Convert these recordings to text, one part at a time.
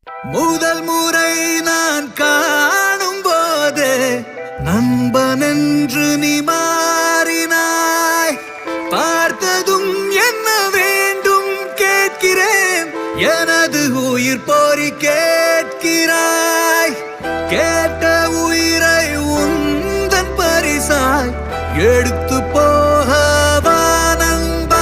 முதல் முறை நான் காணும் போது நண்பன் என்று நீ மாறினாய். பார்த்ததும் என்ன வேண்டும் கேட்கிறேன், எனது உயிர் போரி கேட்கிறாய். கேட்ட உயிரை உந்தன் பரிசாய் எடுத்து போகவா நண்பா.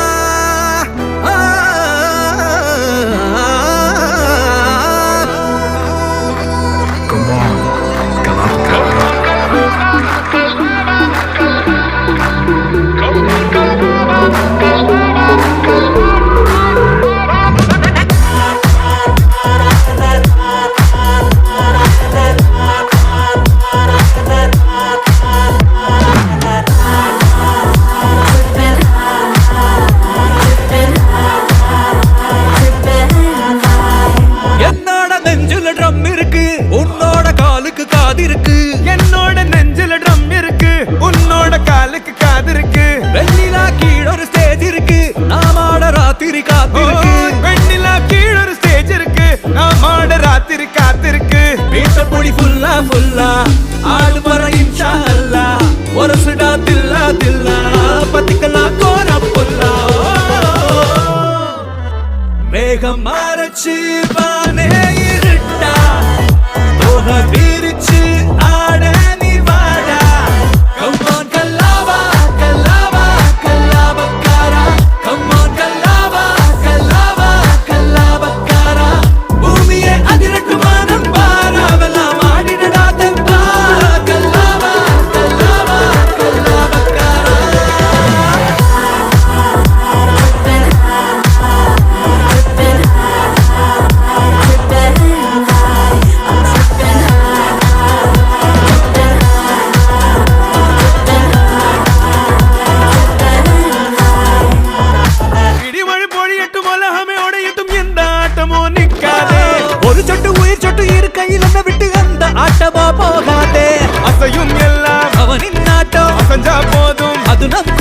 உன்னோட காலுக்கு காது இருக்கு, என்னோட நெஞ்சில ட்ரம் இருக்கு, உன்னோட காலுக்கு காது இருக்கு. வெண்ணிலா கீழ ஒரு ஸ்டேஜ் இருக்கு, நாமாட ராத்திரி காத்திருக்கு. வெண்ணிலா கீழ ஒரு ஸ்டேஜ் இருக்கு, நாமாட ராத்திரி காத்திருக்கு. வீட்ட புடி ஃபுல்லா ஃபுல்லா ஆடு பர இன்ஷா அல்லாஹ். ஒரு சுடா தில்லா தில்லா பத்திக்கலாம் கோர புல்லா. மேகம் மறைச்சு வானே இருட்டா, வீரிச்சு ஆட நீ வாடா. கம்மான் கல்லாவா கல்லாவா கல்லாபக்காரா, கம்மான் கல்லாவா கல்லாவா கல்லாபக்காரா. பூமியே அதிரட்டு மானம் பாராவெல்லாம் ஆடினடா தெம்பா. கல்லாவா கல்லாவா கல்லாபக்காரா. ஒரு சொட்டு உயிர் சொட்டு இரு கையில் என்ன விட்டு அந்த ஆட்டமா போகாதே. அசையும் எல்லாம் அவனின் நாட்டம், அசஞ்சா போதும் அது நம்